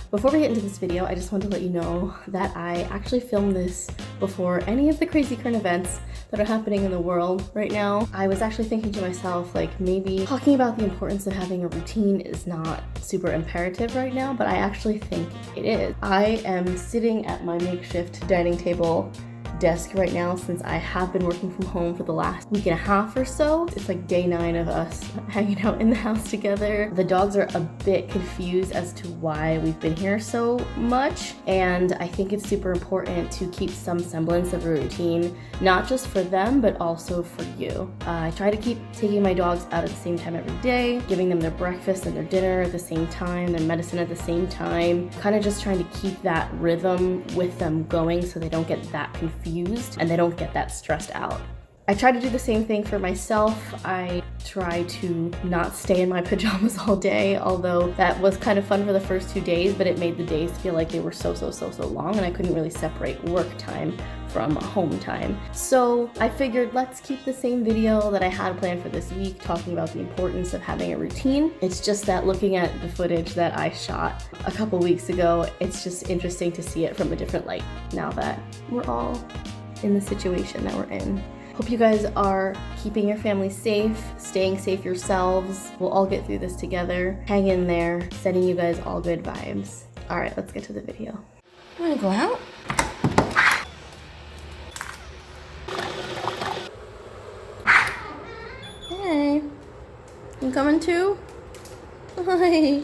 Before we get into this video, I just want to let you know that I actually filmed this before any of the crazy current events that are happening in the world right now. I was actually thinking to myself, like, maybe talking about the importance of having a routine is not super imperative right now, but I actually think it is. I am sitting at my makeshift dining table desk right now since I have been working from home for the last week and a half or so. It's like day 9 of us hanging out in the house together. The dogs are a bit confused as to why we've been here so much, and I think it's super important to keep some semblance of a routine, not just for them, but also for you. I try to keep taking my dogs out at the same time every day, giving them their breakfast and their dinner at the same time, their medicine at the same time, kind of just trying to keep that rhythm with them going so they don't get that confused and they don't get that stressed out. I try to do the same thing for myself. I try to not stay in my pajamas all day, although that was kind of fun for the first 2 days, but it made the days feel like they were so long, and I couldn't really separate work time from home time. So I figured let's keep the same video that I had planned for this week, talking about the importance of having a routine. It's just that looking at the footage that I shot a couple weeks ago, it's just interesting to see it from a different light now that we're all in the situation that we're in. Hope you guys are keeping your family safe, staying safe yourselves. We'll all get through this together. Hang in there, sending you guys all good vibes. All right, let's get to the video. You wanna go out? Hey, you coming too? Hi.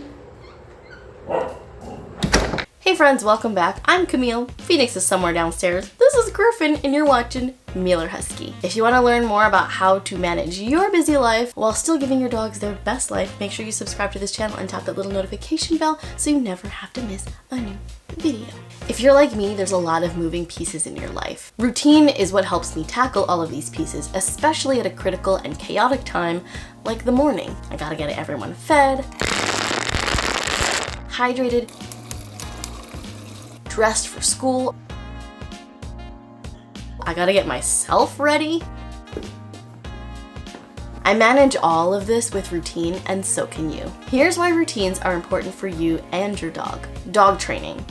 Hey friends, welcome back. I'm Camille. Phoenix is somewhere downstairs. This is Gryphon, and you're watching Meeler Husky. If you want to learn more about how to manage your busy life while still giving your dogs their best life, make sure you subscribe to this channel and tap that little notification bell so you never have to miss a new video. If you're like me, there's a lot of moving pieces in your life. Routine is what helps me tackle all of these pieces, especially at a critical and chaotic time like the morning. I gotta get everyone fed, hydrated, dressed for school. I gotta get myself ready. I manage all of this with routine, and so can you. Here's why routines are important for you and your dog. Dog training.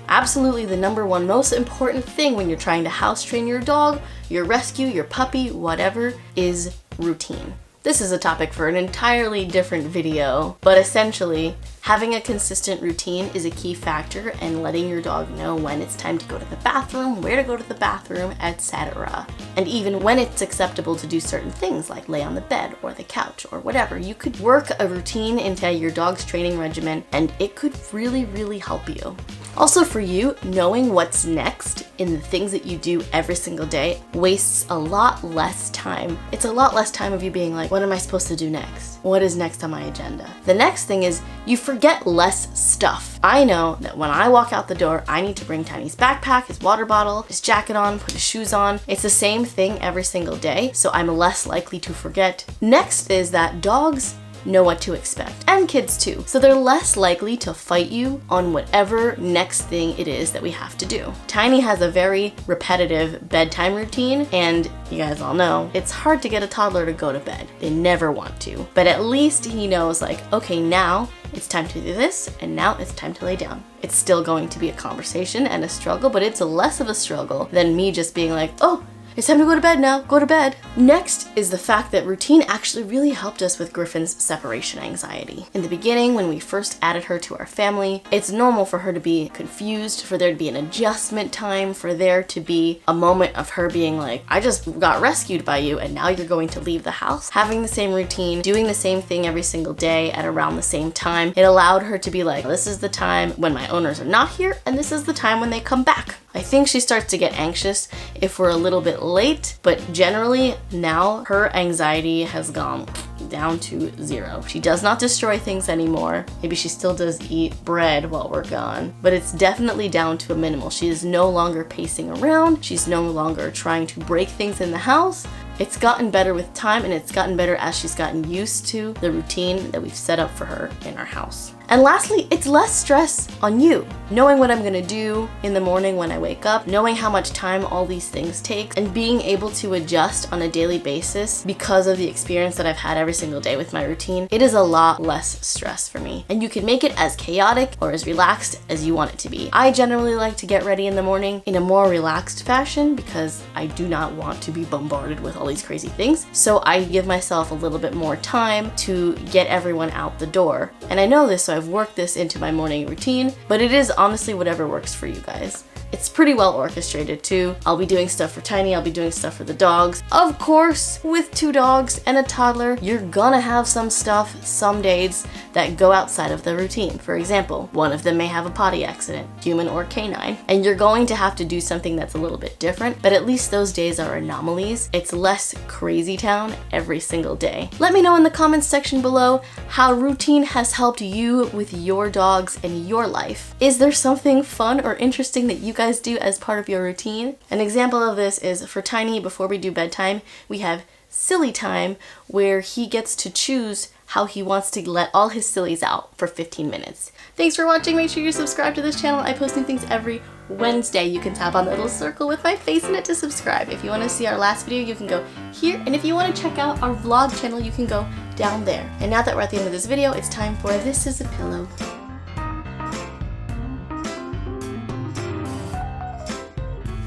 Absolutely the #1 most important thing when you're trying to house train your dog, your rescue, your puppy, whatever, is routine. This is a topic for an entirely different video, but essentially, having a consistent routine is a key factor in letting your dog know when it's time to go to the bathroom, where to go to the bathroom, etc. And even when it's acceptable to do certain things like lay on the bed or the couch or whatever. You could work a routine into your dog's training regimen, and it could really help you. Also for you, knowing what's next in the things that you do every single day wastes a lot less time. It's a lot less time of you being like, what am I supposed to do next? What is next on my agenda? The next thing is you forget less stuff. I know that when I walk out the door, I need to bring Tiny's backpack, his water bottle, his jacket on, put his shoes on. It's the same thing every single day, so I'm less likely to forget. Next is that dogs know what to expect, and kids too. So they're less likely to fight you on whatever next thing it is that we have to do. Tiny has a very repetitive bedtime routine, and you guys all know it's hard to get a toddler to go to bed. They never want to, but at least he knows, like, okay, now it's time to do this, and now it's time to lay down. It's still going to be a conversation and a struggle, but it's less of a struggle than me just being like, oh, it's time to go to bed now, go to bed. Next is the fact that routine actually really helped us with Gryphon's separation anxiety. In the beginning, when we first added her to our family, it's normal for her to be confused, for there to be an adjustment time, for there to be a moment of her being like, I just got rescued by you and now you're going to leave the house. Having the same routine, doing the same thing every single day at around the same time, it allowed her to be like, this is the time when my owners are not here, and this is the time when they come back. I think she starts to get anxious if we're a little bit late, but generally now her anxiety has gone down to 0. She does not destroy things anymore. Maybe she still does eat bread while we're gone, but it's definitely down to a minimal. She is no longer pacing around. She's no longer trying to break things in the house. It's gotten better with time, and it's gotten better as she's gotten used to the routine that we've set up for her in our house. And lastly, it's less stress on you. Knowing what I'm gonna do in the morning when I wake up, knowing how much time all these things take, and being able to adjust on a daily basis because of the experience that I've had every single day with my routine, it is a lot less stress for me. And you can make it as chaotic or as relaxed as you want it to be. I generally like to get ready in the morning in a more relaxed fashion because I do not want to be bombarded with all these crazy things. So I give myself a little bit more time to get everyone out the door. And I know this, so I've worked this into my morning routine, but it is honestly whatever works for you guys. It's pretty well orchestrated too. I'll be doing stuff for Tiny, I'll be doing stuff for the dogs. Of course, with 2 dogs and a toddler, you're gonna have some stuff some days that go outside of the routine. For example, one of them may have a potty accident, human or canine, and you're going to have to do something that's a little bit different, but at least those days are anomalies. It's less crazy town every single day. Let me know in the comments section below how routine has helped you with your dogs and your life. Is there something fun or interesting that you guys do as part of your routine? An example of this is for Tiny, before we do bedtime, we have silly time where he gets to choose how he wants to let all his sillies out for 15 minutes. Thanks for watching. Make sure you subscribe to this channel. I post new things every Wednesday. You can tap on the little circle with my face in it to subscribe. If you want to see our last video, you can go here. And if you want to check out our vlog channel, you can go down there. And now that we're at the end of this video, it's time for This Is a Pillow.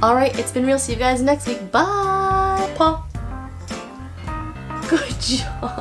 Alright, it's been real. See you guys next week. Bye! Paw. Good job.